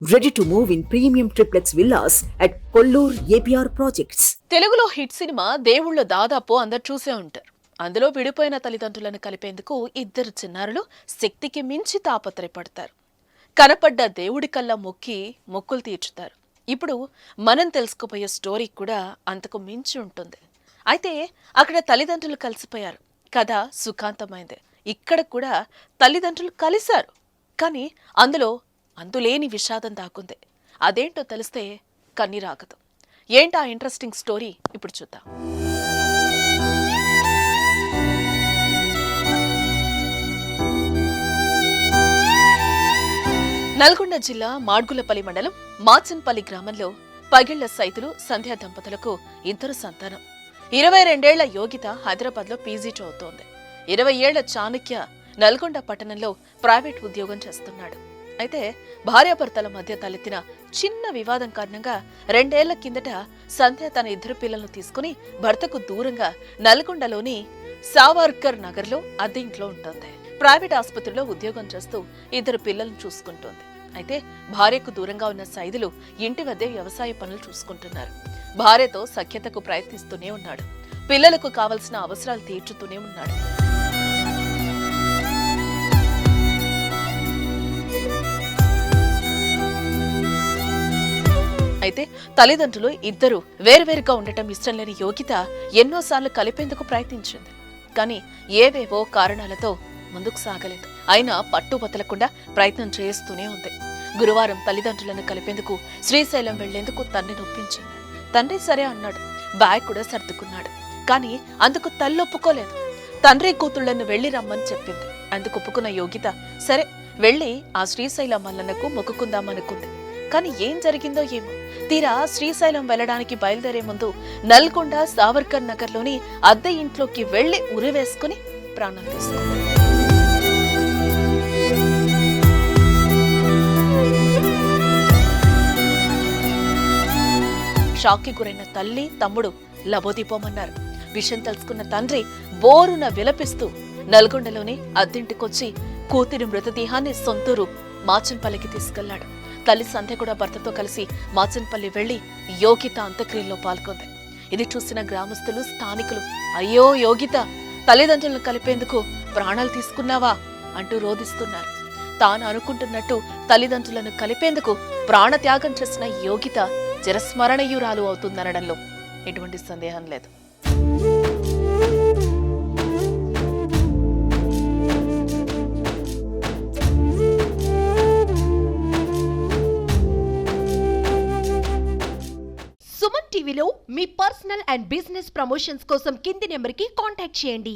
Ready to move in premium triplex villas at Kollur APR projects. తెలుగులో hit cinema దేవుళ్ళు దాదాపు అందరు చూసే ఉంటారు. అందులో విడిపోయిన తల్లిదండ్రులను కలిపేందుకు ఇద్దరు చిన్నారులు శక్తికి మించి తాపత్రయపడతారు. కనపడ్డ దేవుడి కల్లా మొక్కులు తీర్చుతారు. ఇప్పుడు మనం తెలుసుకోబోయే స్టోరీ కూడా అంతకు మించి ఉంటుంది. అయితే అక్కడ తల్లిదండ్రులు కలిసిపోయారు. కథ సుఖాంతమైంది. ఇక్కడ కూడా తల్లిదండ్రులు కలిశారు. కానీ అందులో అంతులేని విషాదం దాక్కుంది. అదేంటో తెలిస్తే కన్నీరాగదు. ఏంటా ఇంట్రెస్టింగ్ స్టోరీ ఇప్పుడు చూద్దాం. నల్గొండ జిల్లా మాడ్గులపల్లి మండలం మాచన్పల్లి గ్రామంలో పగిళ్ల సైతులు సంధ్యా దంపతులకు ఇద్దరు సంతానం. 22 ఏళ్ల యోగిత హైదరాబాద్లో పీజీ చదువుతోంది. 20 ఏళ్ల చాణక్య నల్గొండ పట్టణంలో ప్రైవేట్ ఉద్యోగం చేస్తున్నాడు. అయితే భార్యాభర్తల మధ్య తలెత్తిన చిన్న వివాదం కారణంగా 2 ఏళ్ల కిందట సంధ్య తన ఇద్దరు పిల్లలను తీసుకుని భర్తకు దూరంగా నల్గొండలోని సావర్కర్ నగర్లో అద్దె ఇంట్లో ఉంటుంది. ప్రైవేట్ ఆసుపత్రిలో ఉద్యోగం చేస్తూ ఇద్దరు పిల్లలను చూసుకుంటోంది. అయితే భార్యకు దూరంగా ఉన్న సైదులు ఇంటి వద్దే వ్యవసాయ పనులు చూసుకుంటున్నారు. భార్యతో సఖ్యతకు ప్రయత్నిస్తూనే ఉన్నాడు. పిల్లలకు కావలసిన అవసరాలు తీర్చుతూనే ఉన్నాడు. అయితే తల్లిదండ్రులు ఇద్దరు వేరువేరుగా ఉండటం ఇష్టం లేని యోగిత ఎన్నోసార్లు కలిపేందుకు ప్రయత్నించింది. కానీ ఏవేవో కారణాలతో ముందుకు సాగలేదు. అయినా పట్టుబతలకుండా ప్రయత్నం చేస్తూనే ఉంది. గురువారం తల్లిదండ్రులను కలిపేందుకు శ్రీశైలం వెళ్లేందుకు తండ్రి నొప్పించింది. తండ్రి సరే అన్నాడు. బ్యాగ్ కూడా సర్దుకున్నాడు. కానీ అందుకు తల్లి ఒప్పుకోలేదు. తండ్రి కూతుళ్లను వెళ్లి రమ్మని చెప్పింది. అందుకు ఒప్పుకున్న యోగిత సరే వెళ్లి ఆ శ్రీశైలం మల్లన్నకు మొక్కుకుందామనుకుంది. కానీ ఏం జరిగిందో ఏమో. తీరా శ్రీశైలం వెళ్లడానికి బయలుదేరే ముందు నల్గొండ సావర్కర్ నగర్లోని అద్దె ఇంట్లోకి వెళ్లి ఉరివేసుకుని ప్రాణం తీసుకుంది. షాక్కి గురైన తల్లి తమ్ముడు లబోదీపోమన్నారు. విషయం తెలుసుకున్న తండ్రి బోరున విలపిస్తూ నల్గొండలోని అద్దెంటికొచ్చి కూతురి మృతదేహాన్ని సొంతూరు మాచన్పల్లికి తీసుకెళ్లాడు. తల్లి సంధ్య కూడా భర్తతో కలిసి మాచన్పల్లి వెళ్లి యోగిత అంత్యక్రియల్లో పాల్గొంది. ఇది చూసిన గ్రామస్తులు, స్థానికులు అయ్యో యోగిత, తల్లిదండ్రులను కలిపేందుకు ప్రాణాలు తీసుకున్నావా అంటూ రోధిస్తున్నారు. తాను అనుకుంటున్నట్టు తల్లిదండ్రులను కలిపేందుకు ప్రాణత్యాగం చేసిన యోగిత చిరస్మరణీయురాలు అవుతుందనడంలో ఎటువంటి సందేహం లేదు. సుమన్ టీవీలో మీ పర్సనల్ అండ్ బిజినెస్ ప్రమోషన్స్ కోసం కింది నెంబర్కి కాంటాక్ట్ చేయండి.